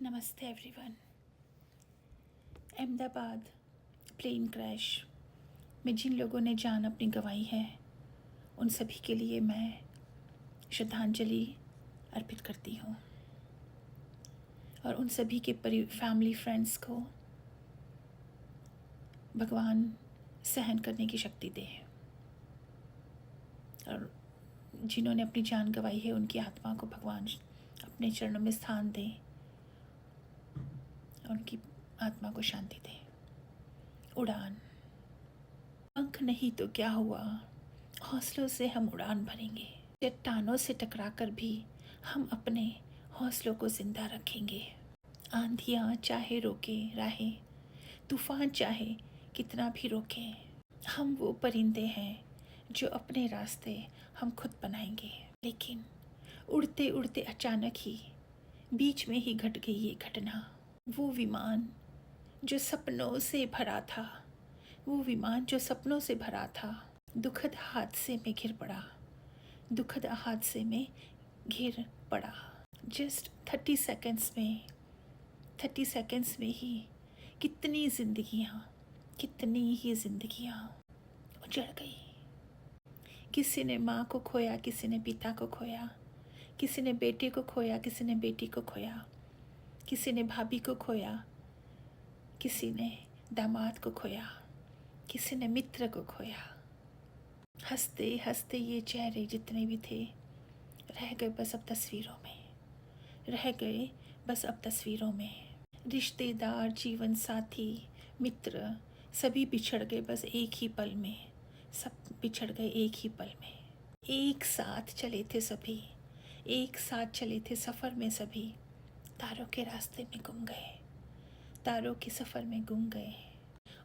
नमस्ते everyone. Ahmedabad plane crash में जिन लोगों ने जान अपनी गंवाई है, उन सभी के लिए मैं श्रद्धांजलि अर्पित करती हूँ और उन सभी के फैमिली फ्रेंड्स को भगवान सहन करने की शक्ति दे और जिन्होंने अपनी जान गंवाई है उनकी आत्मा को भगवान अपने चरणों में स्थान दे, उनकी आत्मा को शांति दे। उड़ान। पंख नहीं तो क्या हुआ, हौसलों से हम उड़ान भरेंगे। चट्टानों से टकराकर भी हम अपने हौसलों को जिंदा रखेंगे। आंधियाँ चाहे रोके राहें, तूफान चाहे कितना भी रोके, हम वो परिंदे हैं जो अपने रास्ते हम खुद बनाएंगे। लेकिन उड़ते उड़ते अचानक ही बीच में ही घट गई ये घटना। वो विमान जो सपनों से भरा था, वो विमान जो सपनों से भरा था, दुखद हादसे में गिर पड़ा, दुखद हादसे में गिर पड़ा। जस्ट 30 सेकेंड्स में ही कितनी ही जिंदगियाँ उजड़ गई। किसी ने माँ को खोया, किसी ने पिता को खोया, किसी ने बेटे को खोया, किसी ने बेटी को खोया, किसी ने भाभी को खोया, किसी ने दामाद को खोया, किसी ने मित्र को खोया। हंसते हंसते ये चेहरे जितने भी थे रह गए बस अब तस्वीरों में, रह गए बस अब तस्वीरों में। रिश्तेदार, जीवन साथी, मित्र सभी बिछड़ गए बस एक ही पल में, सब बिछड़ गए एक ही पल में। एक साथ चले थे सभी, एक साथ चले थे सफ़र में सभी, तारों के रास्ते में गुम गए, तारों के सफ़र में गुम गए।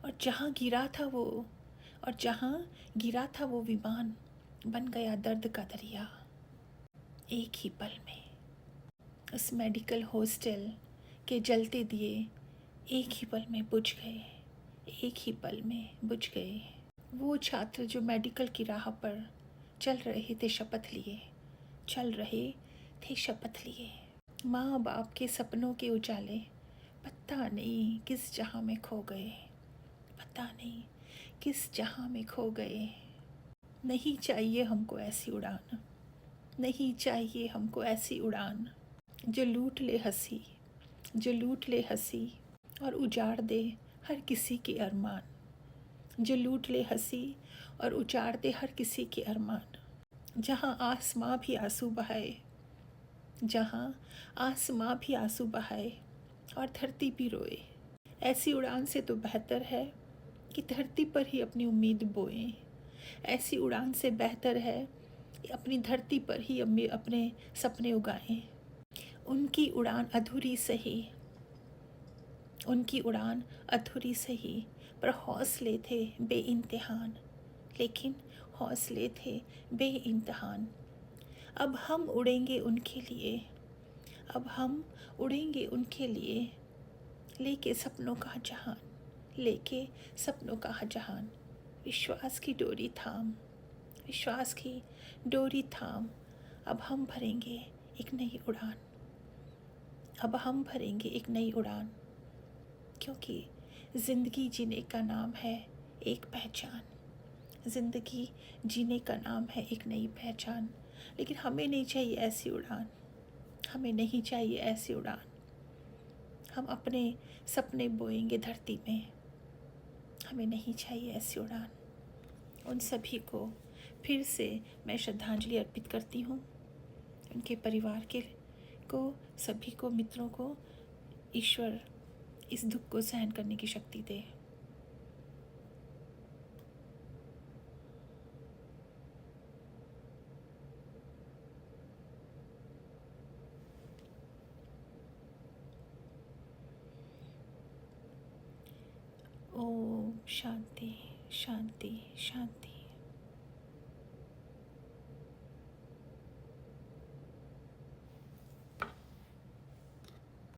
और जहाँ गिरा था वो विमान बन गया दर्द का दरिया। एक ही पल में उस मेडिकल हॉस्टल के जलते दिए एक ही पल में बुझ गए, एक ही पल में बुझ गए। वो छात्र जो मेडिकल की राह पर चल रहे थे शपथ लिए, माँ बाप के सपनों के उजाले पता नहीं किस जहां में खो गए, पता नहीं किस जहां में खो गए। नहीं चाहिए हमको ऐसी उड़ान, नहीं चाहिए हमको ऐसी उड़ान जो लूट ले हंसी और उजाड़ दे हर किसी के अरमान, जो लूट ले हंसी और उजाड़ दे हर किसी के अरमान। जहाँ आसमां भी आंसू बहाए और धरती भी रोए, ऐसी उड़ान से तो बेहतर है कि धरती पर ही अपनी उम्मीद बोएं। ऐसी उड़ान से बेहतर है कि अपनी धरती पर ही अपने सपने उगाएं। उनकी उड़ान अधूरी सही पर हौसले थे बेइंतहान, लेकिन हौसले थे बेइंतहान। अब हम उड़ेंगे उनके लिए, लेके सपनों का जहान। विश्वास की डोरी थाम, अब हम भरेंगे एक नई उड़ान, क्योंकि ज़िंदगी जीने का नाम है एक पहचान, ज़िंदगी जीने का नाम है एक नई पहचान। लेकिन हमें नहीं चाहिए ऐसी उड़ान, हम अपने सपने बोएंगे धरती में, हमें नहीं चाहिए ऐसी उड़ान। उन सभी को फिर से मैं श्रद्धांजलि अर्पित करती हूँ, उनके परिवार को, सभी को, मित्रों को ईश्वर इस दुख को सहन करने की शक्ति दे। ओम शांति शांति शांति।